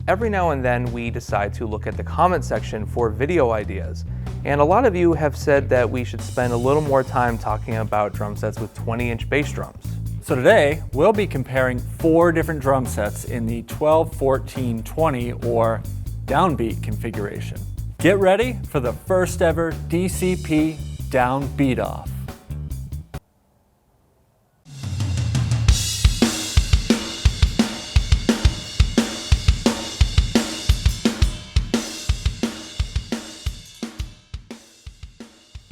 Every now and then we decide to look at the comment section for video ideas. And a lot of you have said that we should spend a little more time talking about drum sets with 20-inch bass drums. So today, we'll be comparing 4 different drum sets in the 12, 14, 20 or Downbeat configuration. Get ready for the first ever DCP Downbeat off.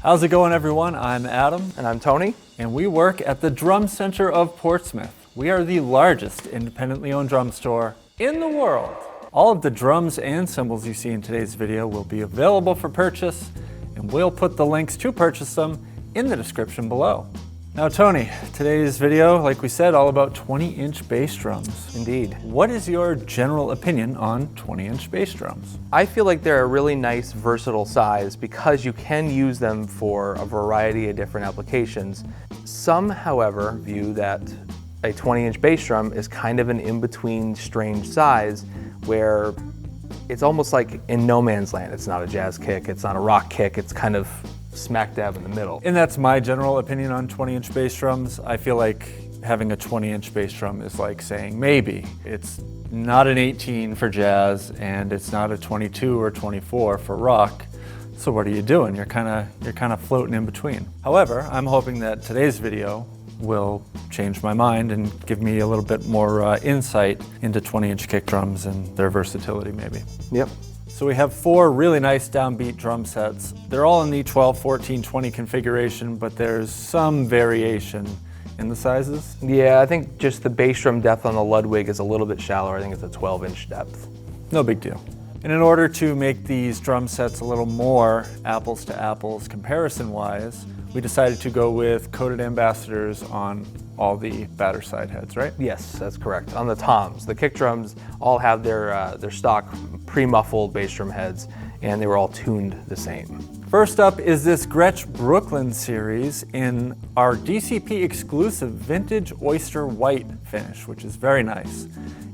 How's it going, everyone? I'm Adam. And I'm Tony. And we work at the Drum Center of Portsmouth. We are the largest independently owned drum store in the world. All of the drums and cymbals you see in today's video will be available for purchase, and we'll put the links to purchase them in the description below. Now, Tony, today's video, like we said, all about 20-inch bass drums. Indeed. What is your general opinion on 20-inch bass drums? I feel like they're a really nice, versatile size because you can use them for a variety of different applications. Some, however, view that a 20-inch bass drum is kind of an in-between strange size where it's almost like in no man's land. It's not a jazz kick, it's not a rock kick, it's kind of smack dab in the middle. And that's my general opinion on 20-inch bass drums. I feel like having a 20-inch bass drum is like saying maybe. It's not an 18 for jazz, and it's not a 22 or 24 for rock. So what are you doing? You're kind of floating in between. However, I'm hoping that today's video will change my mind and give me a little bit more insight into 20-inch kick drums and their versatility, maybe. Yep. So we have 4 really nice Downbeat drum sets. They're all in the 12, 14, 20 configuration, but there's some variation in the sizes. Yeah, I think just the bass drum depth on the Ludwig is a little bit shallower. I think it's a 12-inch depth. No big deal. And in order to make these drum sets a little more apples to apples comparison-wise, we decided to go with coated ambassadors on all the batter side heads, right? Yes, that's correct. On the toms, the kick drums all have their stock pre-muffled bass drum heads, and they were all tuned the same. First up is this Gretsch Brooklyn series in our DCP exclusive vintage Oyster white finish, which is very nice.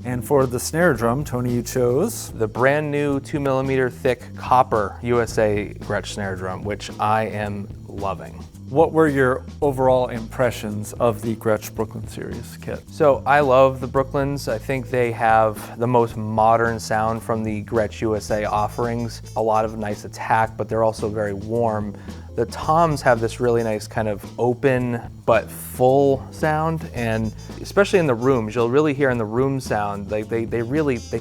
And for the snare drum, Tony, you chose the brand new 2mm thick copper USA Gretsch snare drum, which I am loving. What were your overall impressions of the Gretsch Brooklyn series kit? So I love the Brooklyns. I think they have the most modern sound from the Gretsch USA offerings. A lot of nice attack, but they're also very warm. The toms have this really nice kind of open but full sound, and especially in the rooms, you'll really hear in the room sound, like they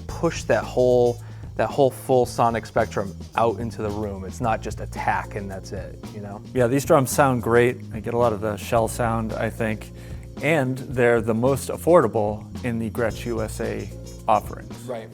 push that whole full sonic spectrum out into the room. It's not just attack and that's it, you know? Yeah, these drums sound great. I get a lot of the shell sound, I think, and they're the most affordable in the Gretsch USA offerings. Right.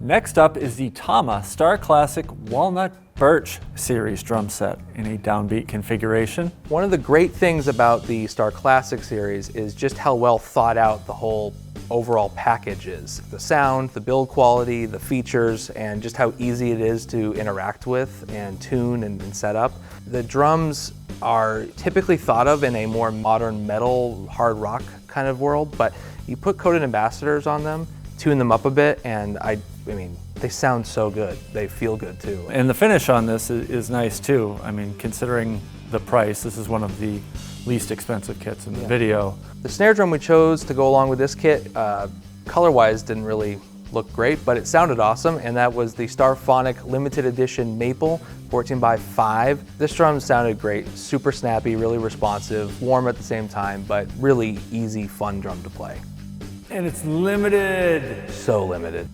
Next up is the Tama Starclassic Walnut Birch series drum set in a Downbeat configuration. One of the great things about the Starclassic series is just how well thought out the whole overall package is. The sound, the build quality, the features, and just how easy it is to interact with and tune and set up. The drums are typically thought of in a more modern metal, hard rock kind of world, but you put coated ambassadors on them, tune them up a bit, and I mean, they sound so good. They feel good too. And the finish on this is nice too. I mean, considering the price, this is one of the least expensive kits in the video. The snare drum we chose to go along with this kit, color-wise didn't really look great, but it sounded awesome, and that was the Starphonic limited edition Maple 14x5. This drum sounded great, super snappy, really responsive, warm at the same time, but really easy, fun drum to play. And it's limited. So limited.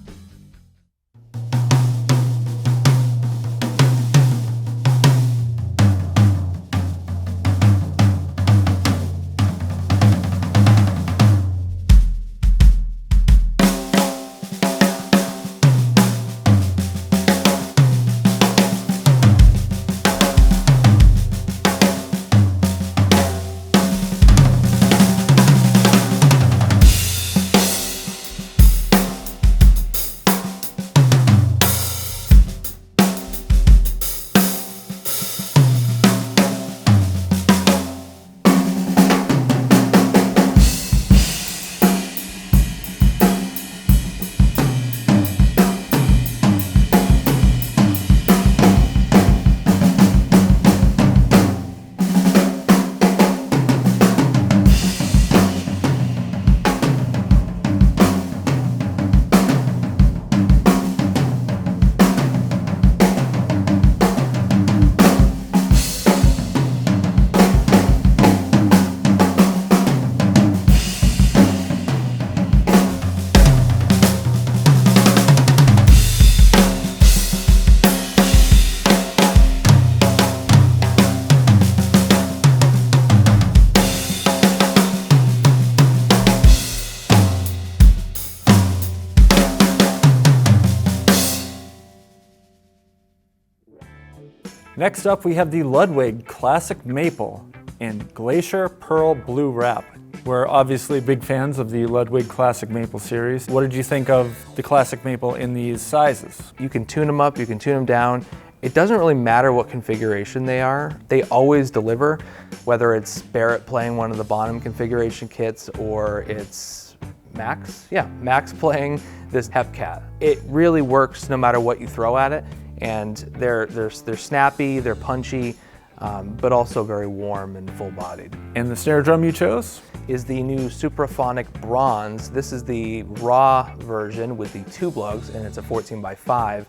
Next up, we have the Ludwig Classic Maple and Glacier Pearl Blue Wrap. We're obviously big fans of the Ludwig Classic Maple series. What did you think of the Classic Maple in these sizes? You can tune them up, you can tune them down. It doesn't really matter what configuration they are. They always deliver, whether it's Barrett playing one of the bottom configuration kits or it's Max. Yeah, Max playing this Hepkat. It really works no matter what you throw at it. And they're snappy, they're punchy, but also very warm and full-bodied. And the snare drum you chose? Is the new Supraphonic Bronze. This is the raw version with the tube lugs, and it's a 14x5.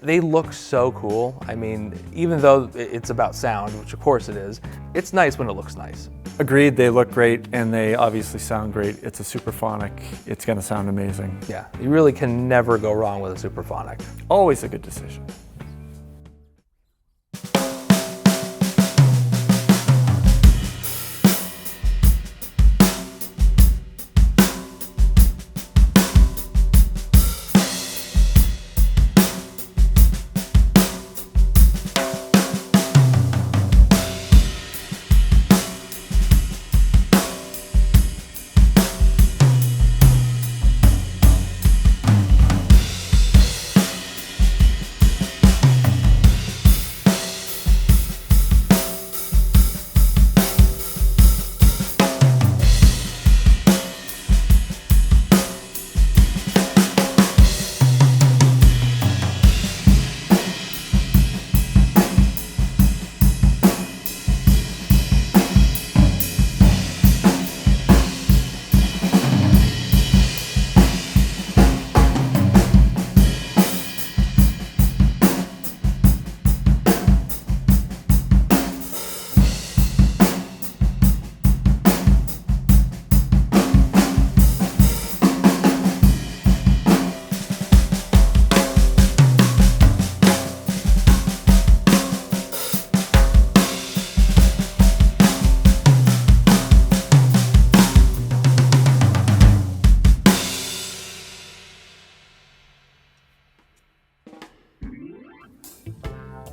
They look so cool. I mean, even though it's about sound, which of course it is, it's nice when it looks nice. Agreed, they look great, and they obviously sound great. It's a Supraphonic, it's gonna sound amazing. Yeah, you really can never go wrong with a Supraphonic. Always a good decision.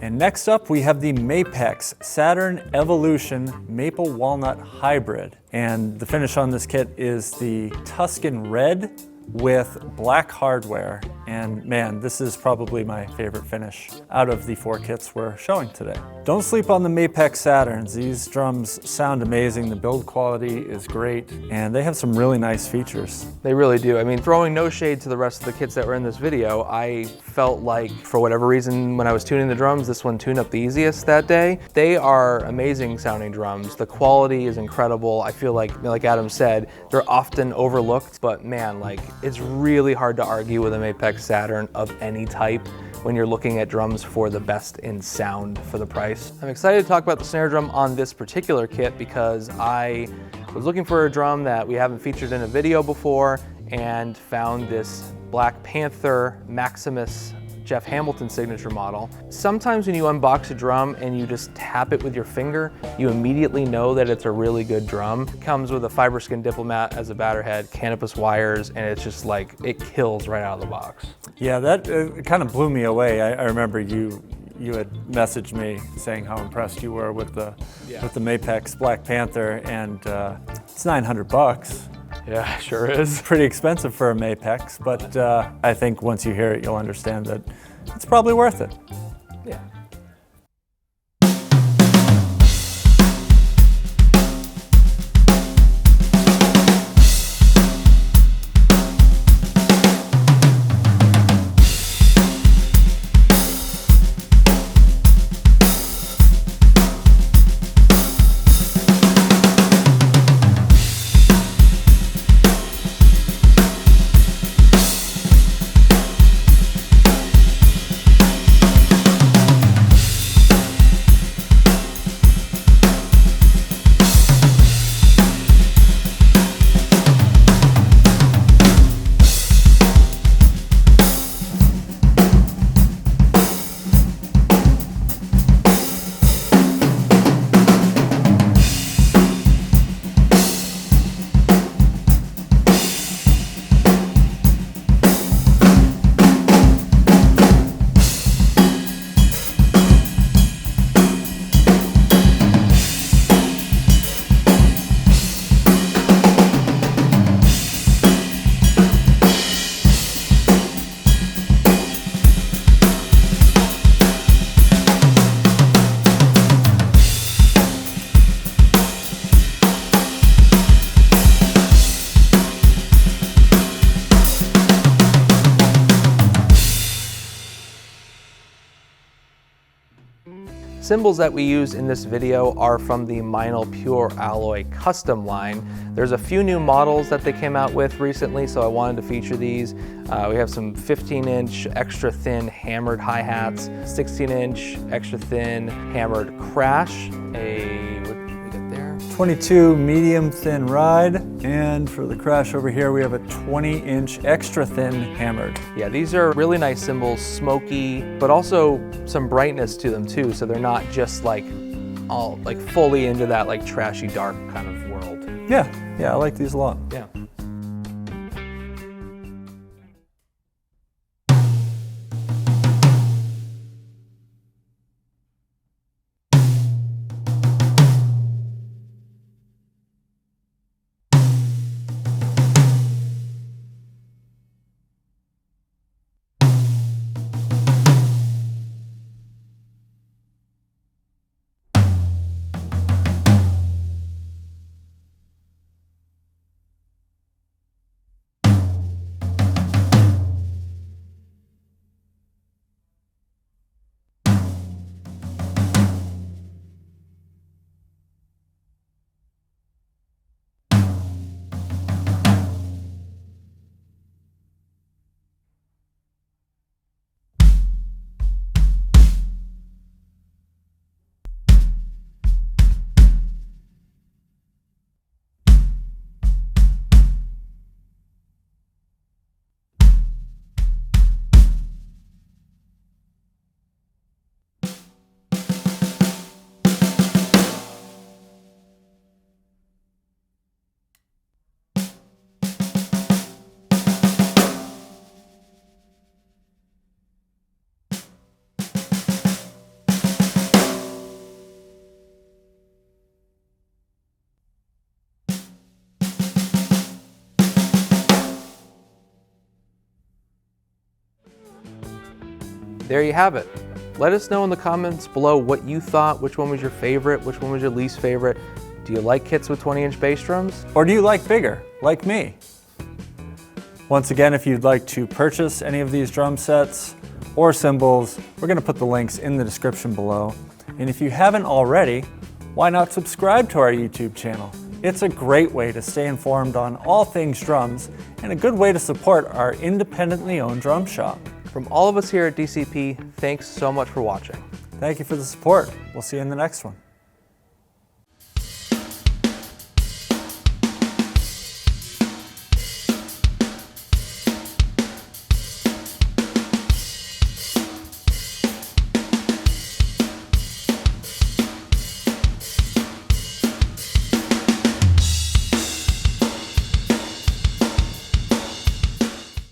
And next up, we have the Mapex Saturn Evolution Maple Walnut Hybrid. And the finish on this kit is the Tuscan Red with black hardware. And man, this is probably my favorite finish out of the 4 kits we're showing today. Don't sleep on the Mapex Saturns. These drums sound amazing. The build quality is great, and they have some really nice features. They really do. I mean, throwing no shade to the rest of the kits that were in this video, I felt like, for whatever reason, when I was tuning the drums, this one tuned up the easiest that day. They are amazing sounding drums. The quality is incredible. I feel like Adam said, they're often overlooked, but man, like, it's really hard to argue with a Mapex Saturn of any type when you're looking at drums for the best in sound for the price. I'm excited to talk about the snare drum on this particular kit because I was looking for a drum that we haven't featured in a video before and found this Black Panther Maximus Jeff Hamilton signature model. Sometimes when you unbox a drum and you just tap it with your finger, you immediately know that it's a really good drum. It comes with a Fiberskin Diplomat as a batter head, Canopus wires, and it's just like, it kills right out of the box. Yeah, that kind of blew me away. I remember you had messaged me saying how impressed you were with the Mapex Black Panther, and it's $900. Yeah, sure is. Pretty expensive for a Mapex, but I think once you hear it, you'll understand that it's probably worth it. Yeah. Cymbals that we use in this video are from the Meinl Pure Alloy Custom line. There's a few new models that they came out with recently, so I wanted to feature these. We have some 15-inch extra thin hammered hi-hats, 16-inch extra thin hammered crash, what did we get there? 22 medium thin ride, and for the crash over here we have a 20-inch extra thin hammered. Yeah, these are really nice cymbals, smoky, but also some brightness to them too, so they're not just like all like fully into that like trashy dark kind of world. Yeah, I like these a lot. Yeah. there you have it. Let us know in the comments below what you thought, which one was your favorite, which one was your least favorite. Do you like kits with 20-inch bass drums? Or do you like bigger, like me? Once again, if you'd like to purchase any of these drum sets or cymbals, we're gonna put the links in the description below. And if you haven't already, why not subscribe to our YouTube channel? It's a great way to stay informed on all things drums and a good way to support our independently owned drum shop. From all of us here at DCP, thanks so much for watching. Thank you for the support. We'll see you in the next one.